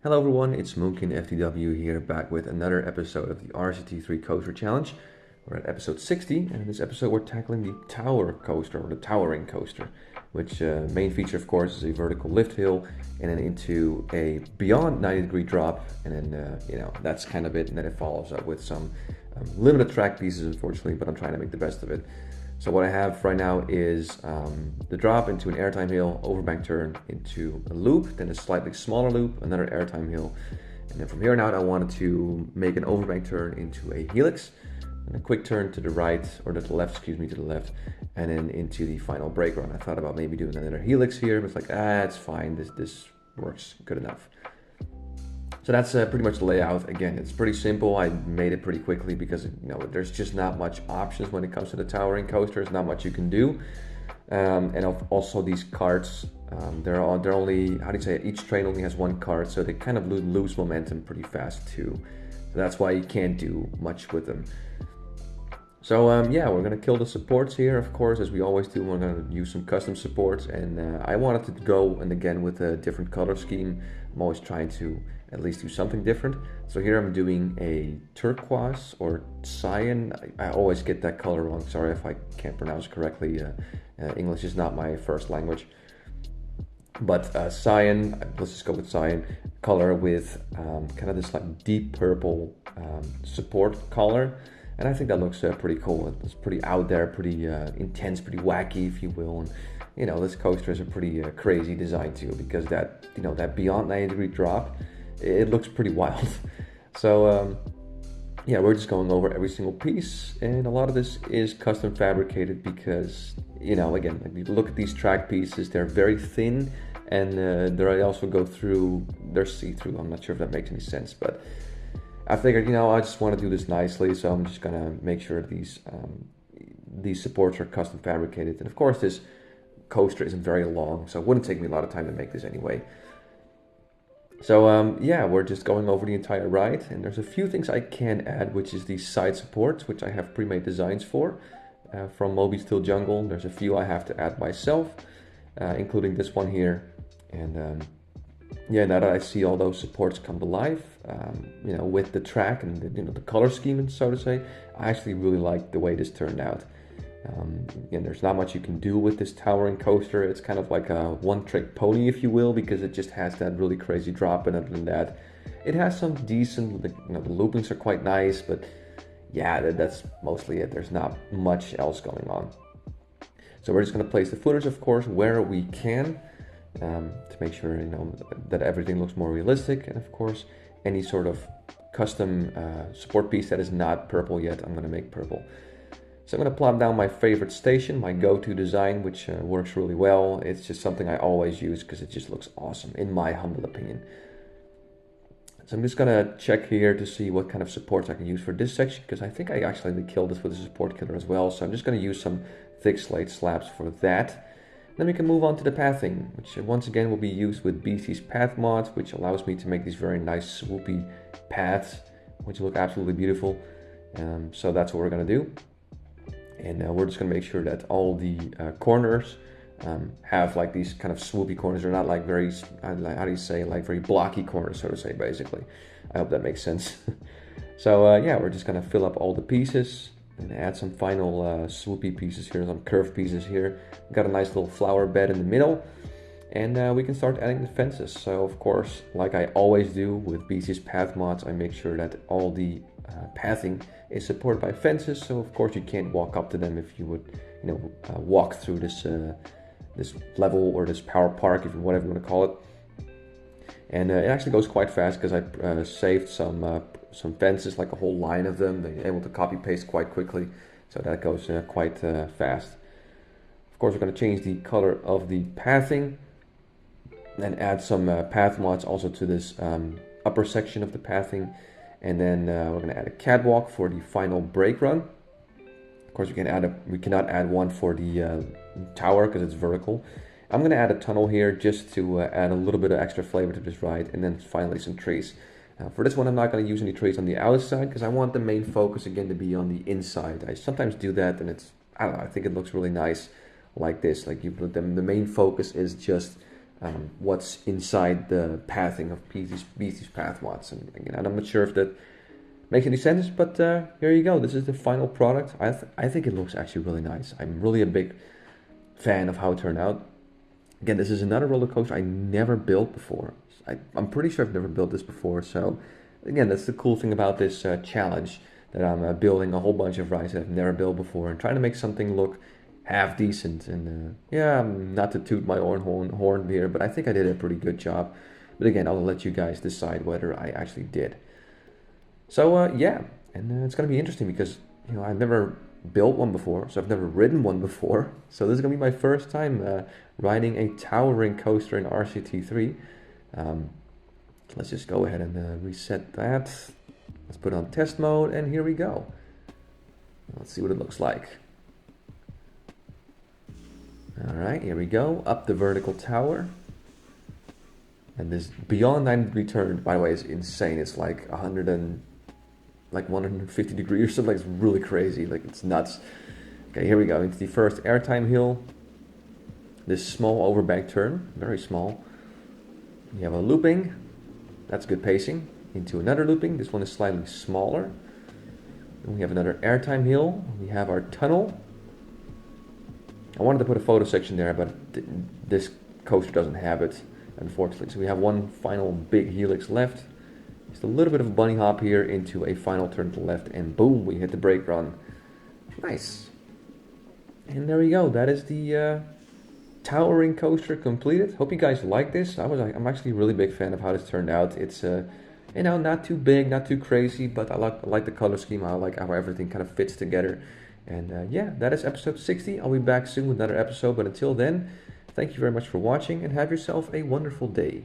Hello everyone, it's Moonkin FTW here, back with another episode of the RCT3 Coaster Challenge. We're at episode 60, and in this episode we're tackling the tower coaster, or the towering coaster, which main feature of course is a vertical lift hill, and then into a beyond 90-degree drop, and then that's kind of it, and then it follows up with some limited track pieces unfortunately, but I'm trying to make the best of it. So what I have right now is the drop into an airtime hill, overbank turn into a loop, then a slightly smaller loop, another airtime hill. And then from here on out, I wanted to make an overbank turn into a helix, and a quick turn to the right, or to the left, excuse me, to the left, and then into the final brake run. I thought about maybe doing another helix here, but it's like, it's fine, this works good enough. So that's pretty much the layout. Again, it's pretty simple. I made it pretty quickly because there's just not much options when it comes to the towering coaster. There's not much you can do. And also these carts, they're only, how do you say it? Each train only has one cart, so they kind of lose momentum pretty fast too. So that's why you can't do much with them. So we're gonna kill the supports here, of course, as we always do. We're gonna use some custom supports, and I wanted to go, and again, with a different color scheme. I'm always trying to at least do something different. So here I'm doing a turquoise or cyan. I always get that color wrong. Sorry if I can't pronounce it correctly. English is not my first language. But cyan, let's just go with cyan color with kind of this like deep purple support color. And I think that looks pretty cool. It's pretty out there, pretty intense, pretty wacky, if you will. And this coaster is a pretty crazy design too, because that beyond 90-degree drop, it looks pretty wild. So we're just going over every single piece, and a lot of this is custom fabricated because again, like, you look at these track pieces, they're very thin, and they also go through, they're see-through. I'm not sure if that makes any sense, but I figured I just want to do this nicely, so I'm just gonna make sure these supports are custom fabricated. And of course this coaster isn't very long, so it wouldn't take me a lot of time to make this anyway. So we're just going over the entire ride, and there's a few things I can add, which is these side supports, which I have pre-made designs for from Moby Steel Jungle. There's a few I have to add myself, including this one here. And now that I see all those supports come to life, with the track and the color scheme, so to say, I actually really like the way this turned out. Again, there's not much you can do with this towering coaster. It's kind of like a one-trick pony, if you will, because it just has that really crazy drop. And other than that, it has some decent, the loopings are quite nice, but yeah, that's mostly it. There's not much else going on. So we're just going to place the footers, of course, where we can, to make sure that everything looks more realistic. And of course, any sort of custom support piece that is not purple yet, I'm going to make purple. So I'm going to plop down my favorite station, my go-to design, which works really well. It's just something I always use because it just looks awesome, in my humble opinion. So I'm just going to check here to see what kind of supports I can use for this section, because I think I actually killed this with a support killer as well. So I'm just going to use some thick slate slabs for that. Then we can move on to the pathing, which once again will be used with BC's path mods, which allows me to make these very nice swoopy paths, which look absolutely beautiful. So that's what we're going to do. And we're just going to make sure that all the corners have like these kind of swoopy corners. They're not like very, how do you say, like very blocky corners, so to say, basically. I hope that makes sense. So we're just going to fill up all the pieces and add some final swoopy pieces here, some curved pieces here. We've got a nice little flower bed in the middle. And we can start adding the fences. So of course, like I always do with BC's path mods, I make sure that all the pathing is supported by fences. So of course you can't walk up to them if you would, walk through this this level or this power park, if whatever you want to call it. And it actually goes quite fast because I saved some fences, like a whole line of them. They're able to copy paste quite quickly, so that goes quite fast. Of course, we're going to change the color of the pathing and add some path mods also to this upper section of the pathing. And then we're going to add a catwalk for the final brake run. Of course, we cannot add one for the tower because it's vertical. I'm going to add a tunnel here just to add a little bit of extra flavor to this ride, and then finally some trees. For this one, I'm not going to use any trees on the outside because I want the main focus again to be on the inside. I sometimes do that, and I don't know, I think it looks really nice like this. Like the main focus is just what's inside the pathing of Beastie's path mods. And again, I'm not sure if that makes any sense, but here you go. This is the final product. I think it looks actually really nice. I'm really a big fan of how it turned out. Again, this is another roller coaster I never built before. I'm pretty sure I've never built this before. So again, that's the cool thing about this challenge, that I'm building a whole bunch of rides that I've never built before and trying to make something look half decent. And yeah, not to toot my own horn here, but I think I did a pretty good job. But again, I'll let you guys decide whether I actually did. So yeah, and it's gonna be interesting because I've never built one before, so I've never ridden one before. So this is gonna be my first time riding a towering coaster in RCT3. Let's just go ahead and reset that. Let's put it on test mode, and here we go. Let's see what it looks like. All right, here we go, up the vertical tower. And this beyond 90-degree turn, by the way, is insane. It's like 150 degrees or something. It's really crazy, like it's nuts. Okay, here we go, into the first airtime hill. This small overbank turn, very small. We have a looping, that's good pacing. Into another looping, this one is slightly smaller. Then we have another airtime hill. We have our tunnel. I wanted to put a photo section there, but this coaster doesn't have it, unfortunately. So we have one final big helix left. Just a little bit of a bunny hop here into a final turn to the left, and boom, we hit the brake run. Nice. And there we go. That is the towering coaster completed. Hope you guys like this. I'm actually a really big fan of how this turned out. It's not too big, not too crazy, but I like the color scheme. I like how everything kind of fits together. And yeah, that is episode 60. I'll be back soon with another episode, but until then, thank you very much for watching and have yourself a wonderful day.